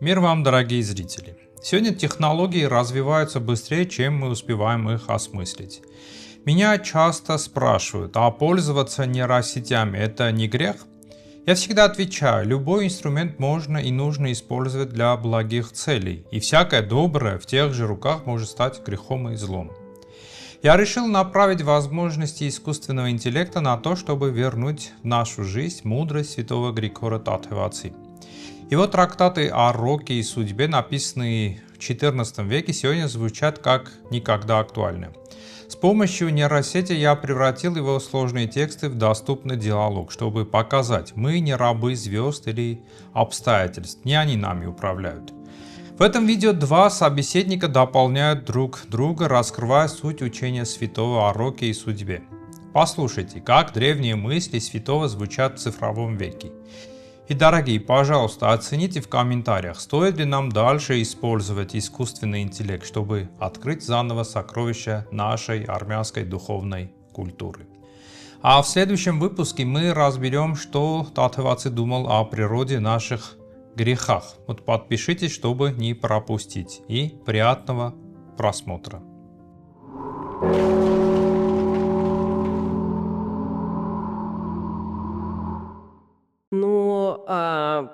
Мир вам, дорогие зрители! Сегодня технологии развиваются быстрее, чем мы успеваем их осмыслить. Меня часто спрашивают, а пользоваться нейросетями это не грех? Я всегда отвечаю, любой инструмент можно и нужно использовать для благих целей, и всякое доброе в тех же руках может стать грехом и злом. Я решил направить возможности искусственного интеллекта на то, чтобы вернуть в нашу жизнь мудрость святого Григора Татеваци. Его трактаты о роке и судьбе, написанные в XIV веке, сегодня звучат как никогда актуальны. С помощью нейросети я превратил его сложные тексты в доступный диалог, чтобы показать, мы не рабы звезд или обстоятельств, не они нами управляют. В этом видео два собеседника дополняют друг друга, раскрывая суть учения святого о роке и судьбе. Послушайте, как древние мысли святого звучат в цифровом веке. И, дорогие, пожалуйста, оцените в комментариях, стоит ли нам дальше использовать искусственный интеллект, чтобы открыть заново сокровища нашей армянской духовной культуры. А в следующем выпуске мы разберем, что Татеваци думал о природе наших грехах. Вот подпишитесь, чтобы не пропустить. И приятного просмотра.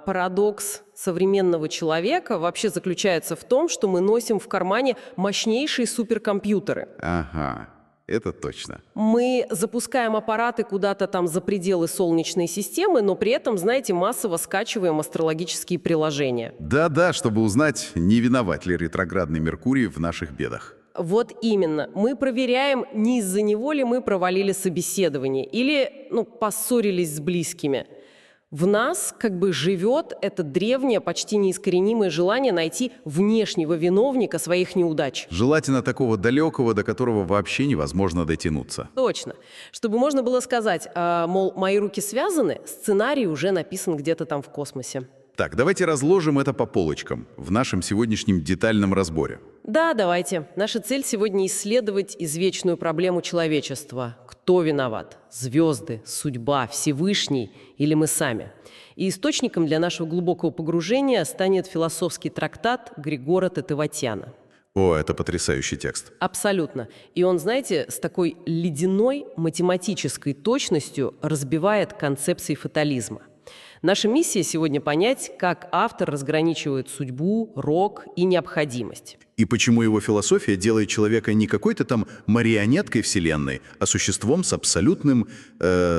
Парадокс современного человека вообще заключается в том, что мы носим в кармане мощнейшие суперкомпьютеры. Ага, это точно. Мы запускаем аппараты куда-то там за пределы Солнечной системы, но при этом, знаете, массово скачиваем астрологические приложения. Да-да, чтобы узнать, не виноват ли ретроградный Меркурий в наших бедах. Вот именно. Мы проверяем, не из-за него ли мы провалили собеседование или, поссорились с близкими. В нас как бы живет это древнее, почти неискоренимое желание найти внешнего виновника своих неудач. Желательно такого далекого, до которого вообще невозможно дотянуться. Точно. Чтобы можно было сказать, мол, мои руки связаны, сценарий уже написан где-то там в космосе. Так, давайте разложим это по полочкам в нашем сегодняшнем детальном разборе. Да, давайте. Наша цель сегодня исследовать извечную проблему человечества. Кто виноват? Звезды, судьба, Всевышний или мы сами? И источником для нашего глубокого погружения станет философский трактат Григора Татеватяна. О, это потрясающий текст. Абсолютно. И он, знаете, с такой ледяной математической точностью разбивает концепции фатализма. Наша миссия сегодня понять, как автор разграничивает судьбу, рок и необходимость. И почему его философия делает человека не какой-то там марионеткой Вселенной, а существом с абсолютным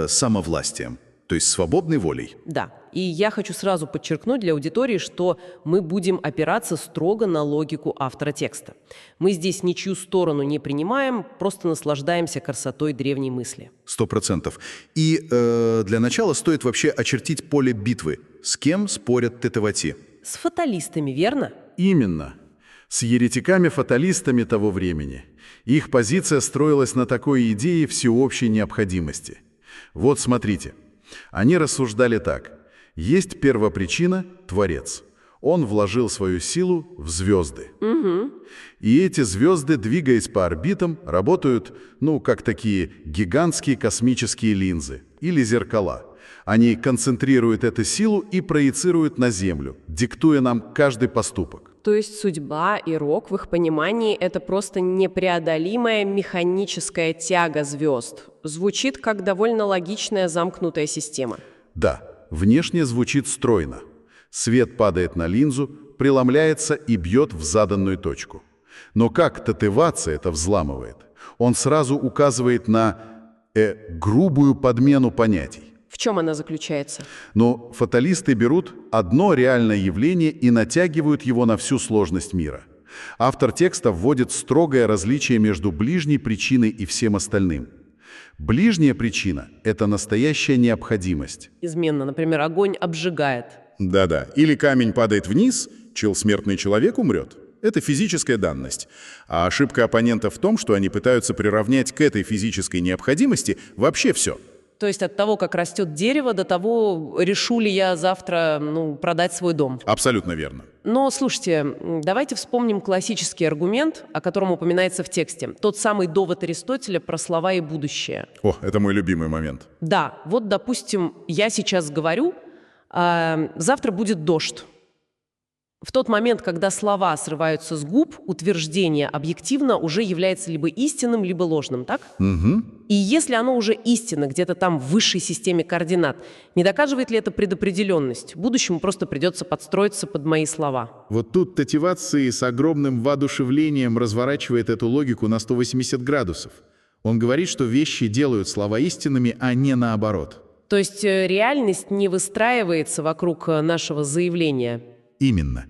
самовластием, то есть свободной волей. Да, и я хочу сразу подчеркнуть для аудитории, что мы будем опираться строго на логику автора текста. Мы здесь ничью сторону не принимаем, просто наслаждаемся красотой древней мысли. 100%. И для начала стоит вообще очертить поле битвы. С кем спорят Татевати? С фаталистами, верно? Именно. С еретиками-фаталистами того времени. Их позиция строилась на такой идее всеобщей необходимости. Вот смотрите. Они рассуждали так. Есть первопричина – Творец. Он вложил свою силу в звезды. Угу. И эти звезды, двигаясь по орбитам, работают, как такие гигантские космические линзы или зеркала. Они концентрируют эту силу и проецируют на Землю, диктуя нам каждый поступок. То есть судьба и рок в их понимании – это просто непреодолимая механическая тяга звезд. Звучит как довольно логичная замкнутая система. Да, внешне звучит стройно. Свет падает на линзу, преломляется и бьет в заданную точку. Но как Татеваци это взламывает? Он сразу указывает на грубую подмену понятий. В чем она заключается? Но фаталисты берут одно реальное явление и натягивают его на всю сложность мира. Автор текста вводит строгое различие между ближней причиной и всем остальным. Ближняя причина – это настоящая необходимость. Изменно, например, огонь обжигает. Да-да. Или камень падает вниз, смертный человек умрет. Это физическая данность. А ошибка оппонентов в том, что они пытаются приравнять к этой физической необходимости вообще все. То есть от того, как растет дерево, до того, решу ли я завтра продать свой дом. Абсолютно верно. Но, слушайте, давайте вспомним классический аргумент, о котором упоминается в тексте. Тот самый довод Аристотеля про слова и будущее. О, это мой любимый момент. Да, вот, допустим, я сейчас говорю, завтра будет дождь. В тот момент, когда слова срываются с губ, утверждение объективно уже является либо истинным, либо ложным, так? Угу. И если оно уже истинно, где-то там в высшей системе координат, не доказывает ли это предопределенность? Будущему просто придется подстроиться под мои слова. Вот тут Тативаци с огромным воодушевлением разворачивает эту логику на 180 градусов. Он говорит, что вещи делают слова истинными, а не наоборот. То есть реальность не выстраивается вокруг нашего заявления. Именно.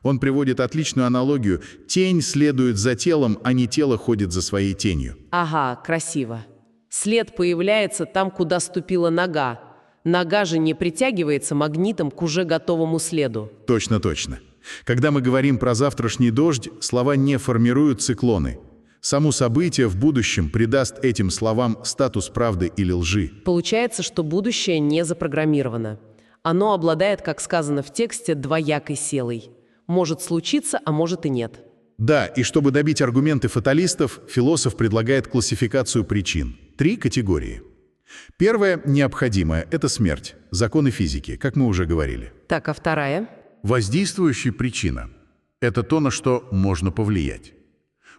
Он приводит отличную аналогию. Тень следует за телом, а не тело ходит за своей тенью. Ага, красиво. След появляется там, куда ступила нога. Нога же не притягивается магнитом к уже готовому следу. Точно, точно. Когда мы говорим про завтрашний дождь, слова не формируют циклоны. Само событие в будущем придаст этим словам статус правды или лжи. Получается, что будущее не запрограммировано. Оно обладает, как сказано в тексте, двоякой силой. Может случиться, а может и нет. Да, и чтобы добить аргументы фаталистов, философ предлагает классификацию причин. 3 категории. Первая, необходимая, это смерть, законы физики, как мы уже говорили. Так, а вторая? Воздействующая причина – это то, на что можно повлиять.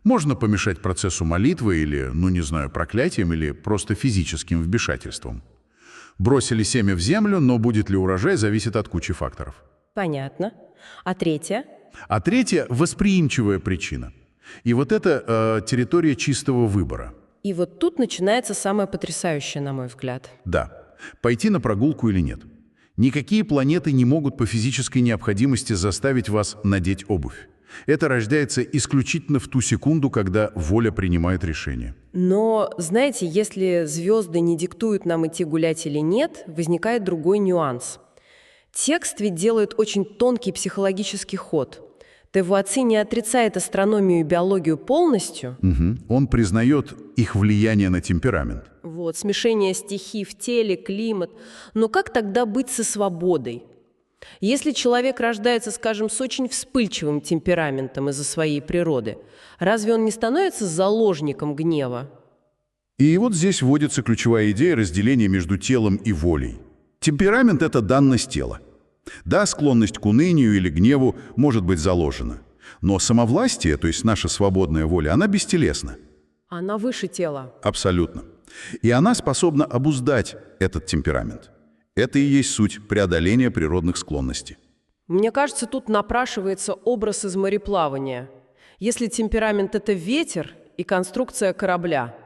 Можно помешать процессу молитвы или, проклятием или просто физическим вмешательством. Бросили семя в землю, но будет ли урожай, зависит от кучи факторов. Понятно. А третья? А третья – восприимчивая причина. И вот это территория чистого выбора. И вот тут начинается самое потрясающее, на мой взгляд. Да, пойти на прогулку или нет. Никакие планеты не могут по физической необходимости заставить вас надеть обувь. Это рождается исключительно в ту секунду, когда воля принимает решение. Но, знаете, если звезды не диктуют нам идти гулять или нет, возникает другой нюанс. Текст ведь делает очень тонкий психологический ход. Тавуаци не отрицает астрономию и биологию полностью. Он признает их влияние на темперамент. Вот, смешение стихий в теле, климат. Но как тогда быть со свободой? Если человек рождается, скажем, с очень вспыльчивым темпераментом из-за своей природы, разве он не становится заложником гнева? И вот здесь вводится ключевая идея разделения между телом и волей. Темперамент – это данность тела. Да, склонность к унынию или гневу может быть заложена. Но самовластие, то есть наша свободная воля, она бестелесна. Она выше тела. Абсолютно. И она способна обуздать этот темперамент. Это и есть суть преодоления природных склонностей. Мне кажется, тут напрашивается образ из мореплавания. Если темперамент – это ветер и конструкция корабля,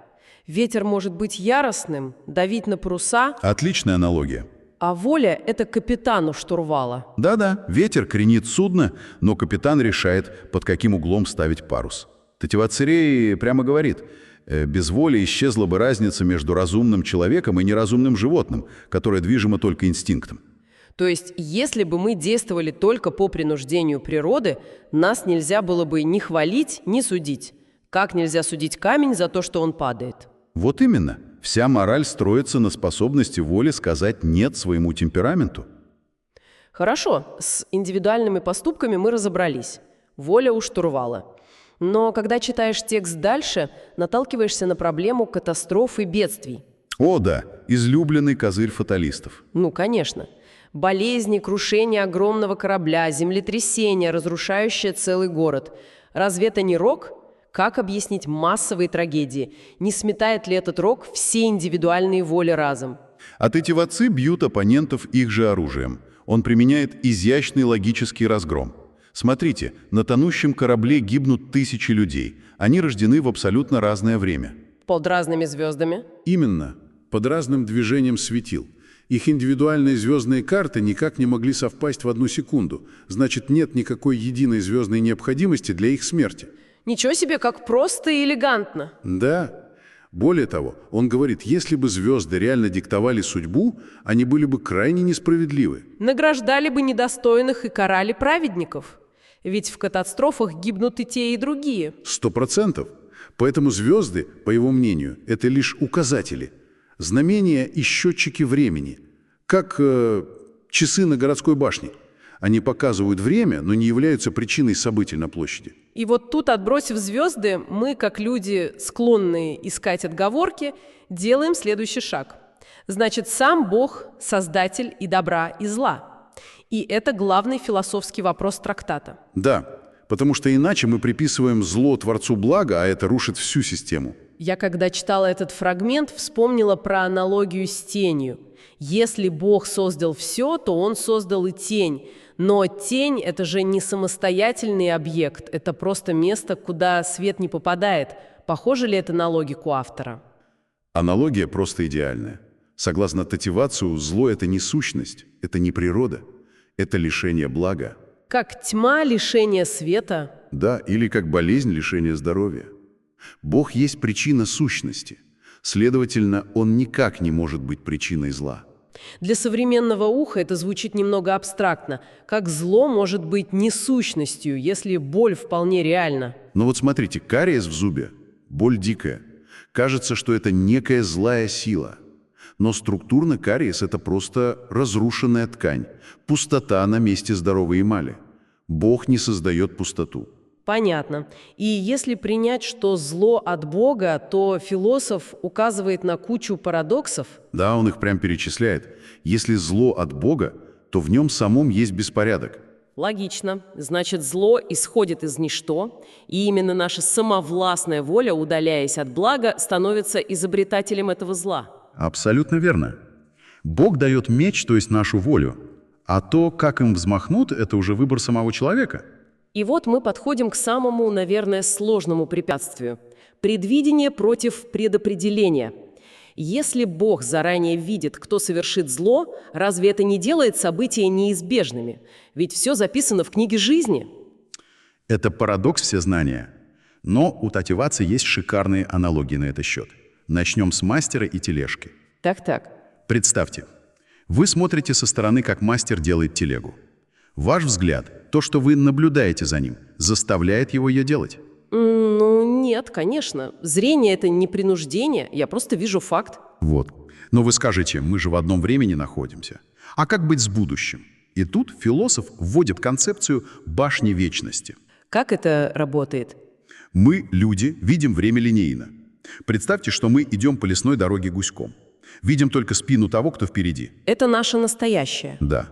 ветер может быть яростным, давить на паруса, Отличная аналогия. а воля – это капитану штурвала. Да-да, ветер кренит судно, но капитан решает, под каким углом ставить парус. Тативацирей прямо говорит, без воли исчезла бы разница между разумным человеком и неразумным животным, которое движимо только инстинктом. То есть, если бы мы действовали только по принуждению природы, нас нельзя было бы ни хвалить, ни судить. Как нельзя судить камень за то, что он падает? Вот именно. Вся мораль строится на способности воли сказать «нет» своему темпераменту. Хорошо, с индивидуальными поступками мы разобрались. Воля у штурвала. Но когда читаешь текст дальше, наталкиваешься на проблему катастроф и бедствий. О да, излюбленный козырь фаталистов. Ну, конечно. Болезни, крушение огромного корабля, землетрясение, разрушающее целый город. Разве это не рок? Как объяснить массовые трагедии? Не сметает ли этот рок все индивидуальные воли разом? А Тативаци бьют оппонентов их же оружием. Он применяет изящный логический разгром. Смотрите, на тонущем корабле гибнут тысячи людей. Они рождены в абсолютно разное время. Под разными звездами? Именно. Под разным движением светил. Их индивидуальные звездные карты никак не могли совпасть в одну секунду. Значит, нет никакой единой звездной необходимости для их смерти. Ничего себе, как просто и элегантно. Да. Более того, он говорит, если бы звезды реально диктовали судьбу, они были бы крайне несправедливы. Награждали бы недостойных и карали праведников. Ведь в катастрофах гибнут и те, и другие. 100%. Поэтому звезды, по его мнению, это лишь указатели. Знамения и счетчики времени. Как часы на городской башне. Они показывают время, но не являются причиной событий на площади. И вот тут, отбросив звезды, мы, как люди, склонные искать отговорки, делаем следующий шаг. Значит, сам Бог – создатель и добра, и зла. И это главный философский вопрос трактата. Да, потому что иначе мы приписываем зло Творцу блага, а это рушит всю систему. Я, когда читала этот фрагмент, вспомнила про аналогию с тенью. Если Бог создал все, то Он создал и тень. Но тень – это же не самостоятельный объект, это просто место, куда свет не попадает. Похоже ли это на логику автора? Аналогия просто идеальная. Согласно Тативацию, зло – это не сущность, это не природа, это лишение блага. Как тьма лишения света. Да, или как болезнь лишения здоровья. Бог есть причина сущности. Следовательно, Он никак не может быть причиной зла. Для современного уха это звучит немного абстрактно. Как зло может быть не сущностью, если боль вполне реальна? Но вот смотрите, кариес в зубе, боль дикая. Кажется, что это некая злая сила. Но структурно кариес – это просто разрушенная ткань, пустота на месте здоровой эмали. Бог не создает пустоту. Понятно. И если принять, что зло от Бога, то философ указывает на кучу парадоксов. Да, он их прям перечисляет. Если зло от Бога, то в нем самом есть беспорядок. Логично. Значит, зло исходит из ничто, и именно наша самовластная воля, удаляясь от блага, становится изобретателем этого зла. Абсолютно верно. Бог дает меч, то есть нашу волю, а то, как им взмахнут, это уже выбор самого человека. И вот мы подходим к самому, наверное, сложному препятствию – предвидение против предопределения. Если Бог заранее видит, кто совершит зло, разве это не делает события неизбежными? Ведь все записано в книге жизни. Это парадокс всезнания. Но у Тативаци есть шикарные аналогии на этот счет. Начнем с мастера и тележки. Так-так. Представьте, вы смотрите со стороны, как мастер делает телегу. Ваш взгляд, то, что вы наблюдаете за ним, заставляет его ее делать. Ну, нет, конечно. Зрение – это не принуждение, я просто вижу факт. Вот. Но вы скажете, мы же в одном времени находимся. А как быть с будущим? И тут философ вводит концепцию башни вечности. Как это работает? Мы, люди, видим время линейно. Представьте, что мы идем по лесной дороге гуськом. Видим только спину того, кто впереди. Это наше настоящее. Да.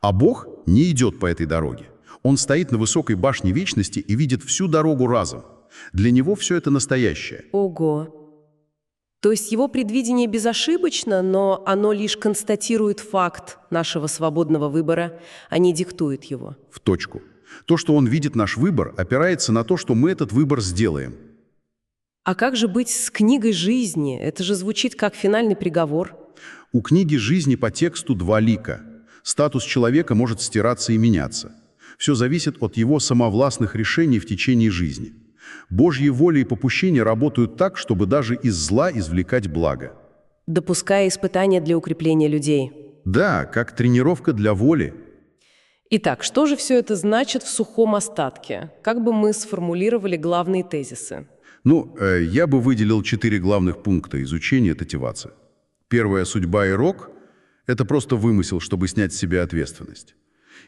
А Бог не идет по этой дороге. Он стоит на высокой башне вечности и видит всю дорогу разом. Для него все это настоящее. Ого. То есть его предвидение безошибочно, но оно лишь констатирует факт нашего свободного выбора, а не диктует его. В точку. То, что он видит наш выбор, опирается на то, что мы этот выбор сделаем. А как же быть с книгой жизни? Это же звучит как финальный приговор. У книги жизни по тексту два лика. Статус человека может стираться и меняться. Все зависит от его самовластных решений в течение жизни. Божьи воли и попущения работают так, чтобы даже из зла извлекать благо. Допуская испытания для укрепления людей. Да, как тренировка для воли. Итак, что же все это значит в сухом остатке? Как бы мы сформулировали главные тезисы? Я бы выделил 4 главных пункта изучения Тативаци. Первое – судьба и рок – это просто вымысел, чтобы снять с себя ответственность.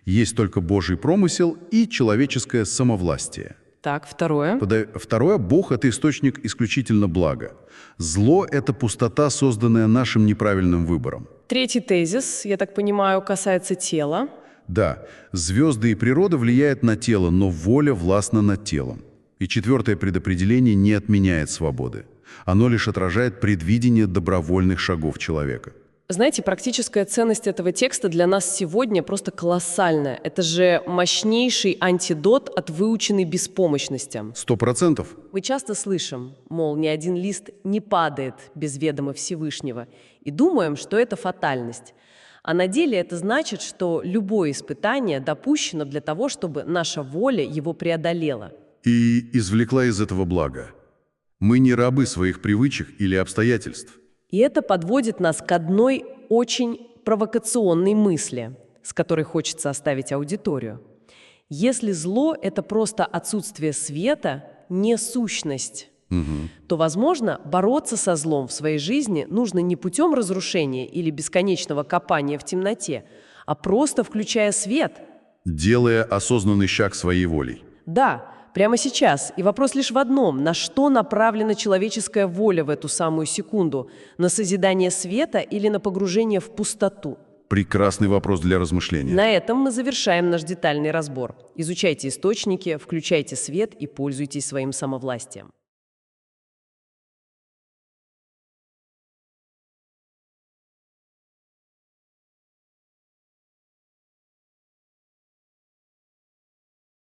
Есть только Божий промысел и человеческое самовластие. Так, второе. Второе – Бог – это источник исключительно блага. Зло – это пустота, созданная нашим неправильным выбором. Третий тезис, я так понимаю, касается тела. Да, звезды и природа влияют на тело, но воля властна над телом. И четвертое предопределение не отменяет свободы. Оно лишь отражает предвидение добровольных шагов человека. Знаете, практическая ценность этого текста для нас сегодня просто колоссальная. Это же мощнейший антидот от выученной беспомощности. 100%. Мы часто слышим, мол, ни один лист не падает без ведома Всевышнего, и думаем, что это фатальность. А на деле это значит, что любое испытание допущено для того, чтобы наша воля его преодолела. И извлекла из этого благо. Мы не рабы своих привычек или обстоятельств. И это подводит нас к одной очень провокационной мысли, с которой хочется оставить аудиторию. Если зло – это просто отсутствие света, не сущность, то, возможно, бороться со злом в своей жизни нужно не путем разрушения или бесконечного копания в темноте, а просто включая свет. Делая осознанный шаг своей волей. Да, прямо сейчас. И вопрос лишь в одном. На что направлена человеческая воля в эту самую секунду? На созидание света или на погружение в пустоту? Прекрасный вопрос для размышления. На этом мы завершаем наш детальный разбор. Изучайте источники, включайте свет и пользуйтесь своим самовластием.